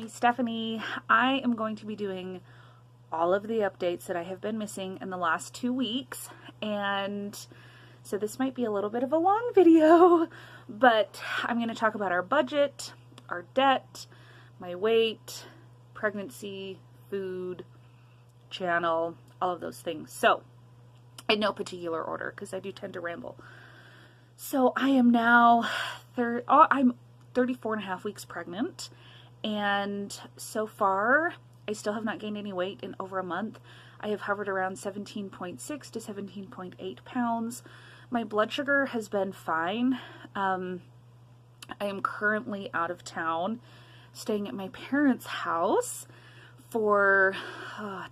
me, Stephanie. I am going to be doing all of the updates that I have been missing in the last 2 weeks, and so this might be a little bit of a long video, but I'm going to talk about our budget, our debt, my weight, pregnancy, food, channel, all of those things. So, in no particular order, because I do tend to ramble. So I am now, I'm 34 and a half weeks pregnant, and so far I still have not gained any weight in over a month. I have hovered around 17.6 to 17.8 pounds. My blood sugar has been fine. I am currently out of town, staying at my parents' house for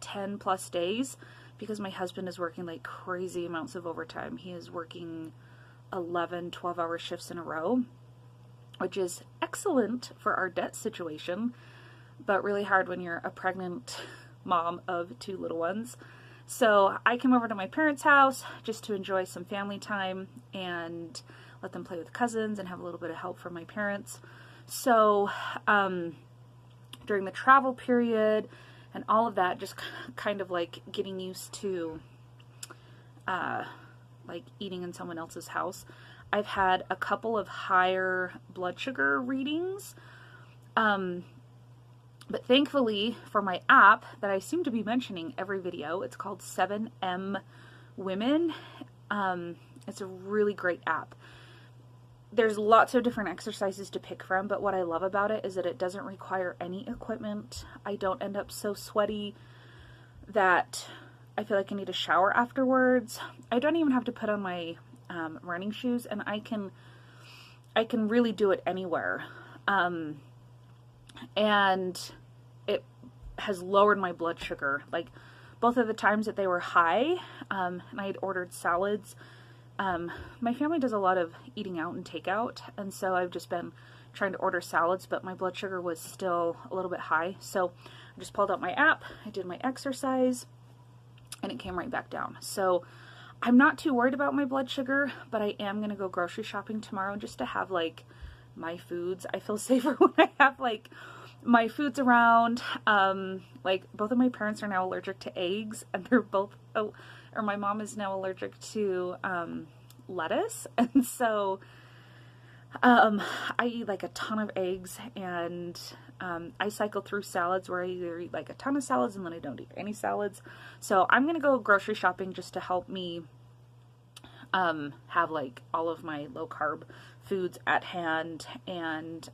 10 plus days because my husband is working like crazy amounts of overtime. He is working 11, 12-hour shifts in a row, which is excellent for our debt situation, but really hard when you're a pregnant mom of 2 little ones. So I came over to my parents' house just to enjoy some family time and let them play with cousins and have a little bit of help from my parents. So during the travel period and all of that, just kind of like getting used to like eating in someone else's house, I've had a couple of higher blood sugar readings. But thankfully for my app that I seem to be mentioning every video, it's called 7M Women. It's a really great app. There's lots of different exercises to pick from, but what I love about it is that it doesn't require any equipment. I don't end up so sweaty that I feel like I need a shower afterwards. I don't even have to put on my running shoes, and I can really do it anywhere. And it has lowered my blood sugar. Like both of the times that they were high, and I had ordered salads. My family does a lot of eating out and takeout, and so I've just been trying to order salads, but my blood sugar was still a little bit high. So I just pulled out my app, I did my exercise, and it came right back down. So I'm not too worried about my blood sugar, but I am going to go grocery shopping tomorrow just to have like my foods. I feel safer when I have like my foods around. Like both of my parents are now allergic to eggs, and they're both, or my mom is now allergic to lettuce, and so I eat like a ton of eggs, and I cycle through salads where I either eat like a ton of salads and then I don't eat any salads. So I'm gonna go grocery shopping just to help me have like all of my low carb foods at hand, and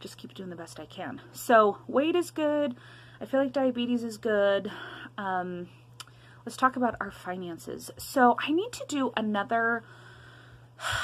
just keep doing the best I can. So weight is good. I feel like diabetes is good. Let's talk about our finances. So I need to do another,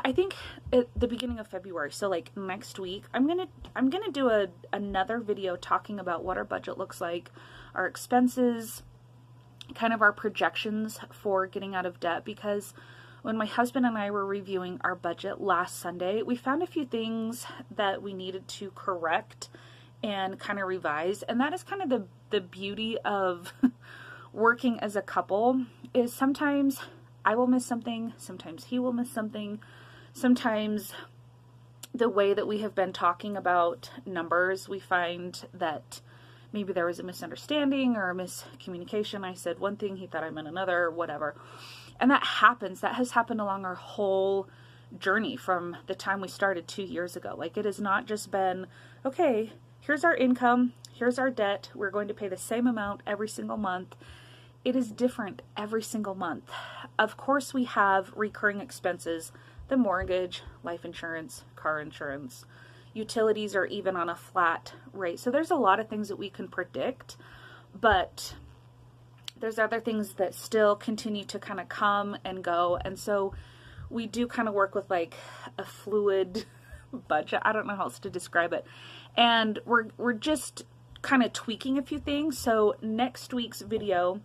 I think at the beginning of February, so like next week, I'm gonna do another video talking about what our budget looks like, our expenses, kind of our projections for getting out of debt, because when my husband and I were reviewing our budget last Sunday, we found a few things that we needed to correct and kind of revise, and that is kind of the beauty of working as a couple, is sometimes I will miss something, sometimes he will miss something, sometimes the way that we have been talking about numbers, we find that maybe there was a misunderstanding or a miscommunication. I said one thing, he thought I meant another, whatever. And that happens. That has happened along our whole journey from the time we started 2 years ago. Like, it has not just been, okay, here's our income, here's our debt, we're going to pay the same amount every single month. It is different every single month. Of course, we have recurring expenses, the mortgage, life insurance, car insurance, utilities are even on a flat rate. So there's a lot of things that we can predict, but there's other things that still continue to kind of come and go. And so we do kind of work with like a fluid budget. I don't know how else to describe it. And we're just kind of tweaking a few things. So next week's video,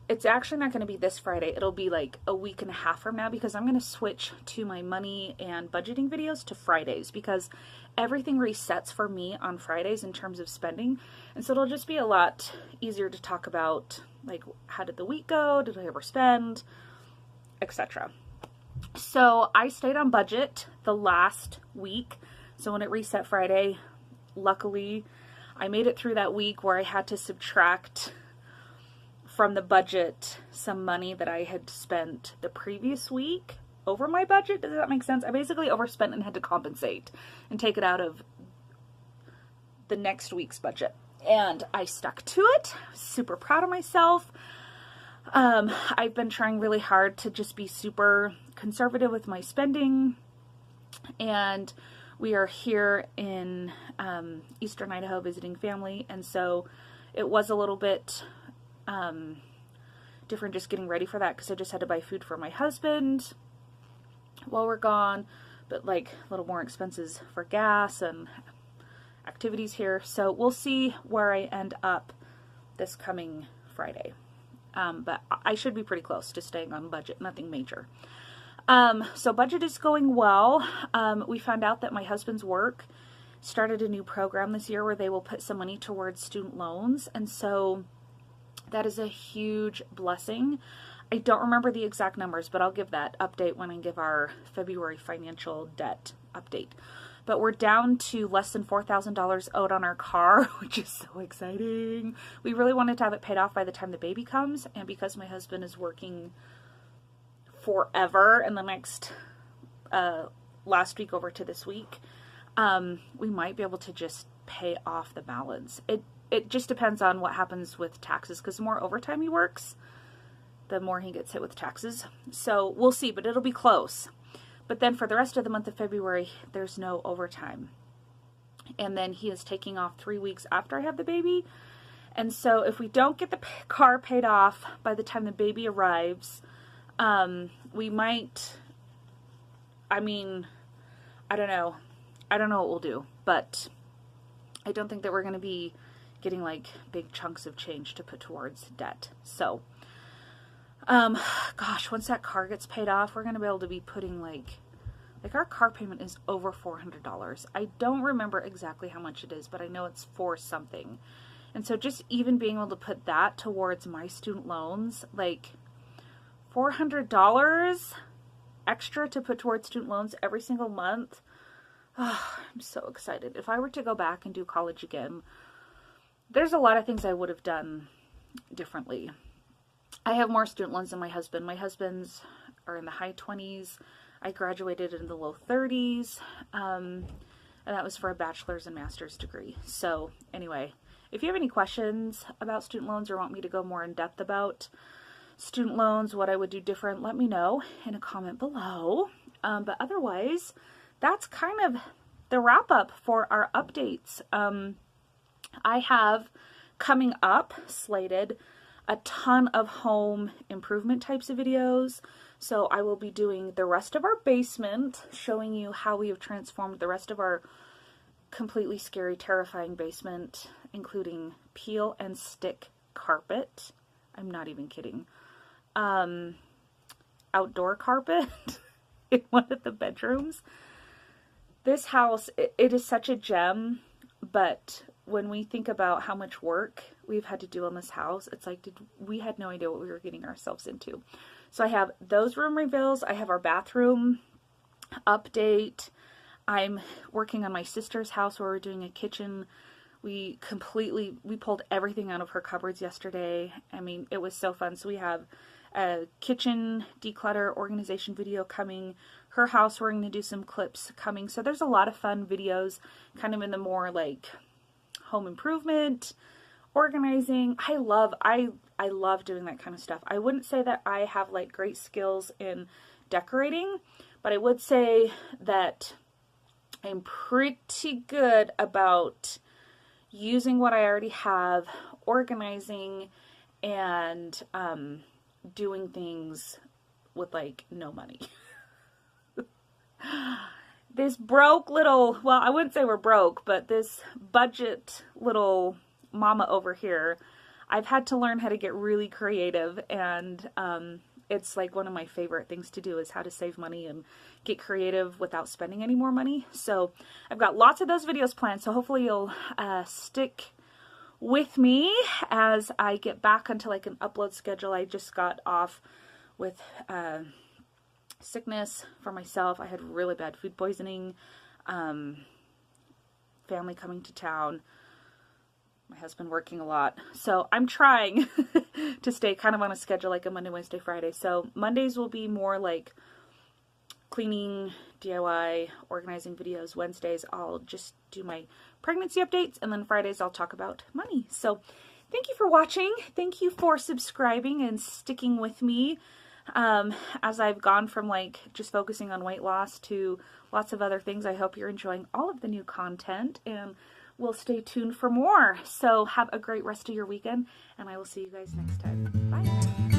it's actually not going to be this Friday. It'll be like a week and a half from now, because I'm going to switch to my money and budgeting videos to Fridays, because everything resets for me on Fridays in terms of spending. And so it'll just be a lot easier to talk about, like, how did the week go? Did I overspend? Etc. So I stayed on budget the last week. So when it reset Friday, luckily I made it through that week where I had to subtract from the budget some money that I had spent the previous week over my budget. Does that make sense? I basically overspent and had to compensate and take it out of the next week's budget. And I stuck to it. Super proud of myself. I've been trying really hard to just be super conservative with my spending. And we are here in Eastern Idaho visiting family. And so it was a little bit different just getting ready for that, because I just had to buy food for my husband while we're gone. But like a little more expenses for gas and activities here. So we'll see where I end up this coming Friday. But I should be pretty close to staying on budget, nothing major. So budget is going well. We found out that my husband's work started a new program this year where they will put some money towards student loans. And so that is a huge blessing. I don't remember the exact numbers, but I'll give that update when I give our February financial debt update. But we're down to less than $4,000 owed on our car, which is so exciting. We really wanted to have it paid off by the time the baby comes. And because my husband is working forever in the next, last week over to this week, we might be able to just pay off the balance. It just depends on what happens with taxes, because the more overtime he works, the more he gets hit with taxes. So we'll see, but it'll be close. But then for the rest of the month of February, there's no overtime. And then he is taking off 3 weeks after I have the baby. And so if we don't get the car paid off by the time the baby arrives, we might, I don't know what we'll do, but I don't think that we're going to be getting like big chunks of change to put towards debt. So, gosh, once that car gets paid off, we're going to be able to be putting like our car payment is over $400. I don't remember exactly how much it is, but I know it's for something. And so just even being able to put that towards my student loans, like $400 extra to put towards student loans every single month. Oh, I'm so excited. If I were to go back and do college again, there's a lot of things I would have done differently. I have more student loans than my husband. My husband's are in the high 20s. I graduated in the low 30s. And that was for a bachelor's and master's degree. So anyway, if you have any questions about student loans or want me to go more in depth about student loans, what I would do different, let me know in a comment below. But otherwise, that's kind of the wrap up for our updates. I have coming up slated a ton of home improvement types of videos. So I will be doing the rest of our basement, showing you how we have transformed the rest of our completely scary, terrifying basement, including peel and stick carpet. I'm not even kidding. Outdoor carpet in one of the bedrooms. This house, it is such a gem, but when we think about how much work we've had to do on this house, it's like, we had no idea what we were getting ourselves into. So I have those room reveals. I have our bathroom update. I'm working on my sister's house where we're doing a kitchen. We pulled everything out of her cupboards yesterday. I mean, it was so fun. So we have a kitchen declutter organization video coming. Her house, we're going to do some clips coming. So there's a lot of fun videos kind of in the more like home improvement, organizing. I love doing that kind of stuff. I wouldn't say that I have like great skills in decorating, but I would say that I'm pretty good about using what I already have, organizing, and doing things with like no money. This broke little, well, I wouldn't say we're broke, but this budget little mama over here, I've had to learn how to get really creative, and it's like one of my favorite things to do is how to save money and get creative without spending any more money. So I've got lots of those videos planned, so hopefully you'll stick with me as I get back onto like an upload schedule. I just got off with sickness for myself. I had really bad food poisoning, family coming to town. my husband working a lot. So I'm trying to stay kind of on a schedule like a Monday, Wednesday, Friday. So Mondays will be more like cleaning, DIY, organizing videos. Wednesdays I'll just do my pregnancy updates, and then Fridays I'll talk about money. So thank you for watching. Thank you for subscribing and sticking with me as I've gone from like just focusing on weight loss to lots of other things. I hope you're enjoying all of the new content, and we'll stay tuned for more. So have a great rest of your weekend, and I will see you guys next time. Bye.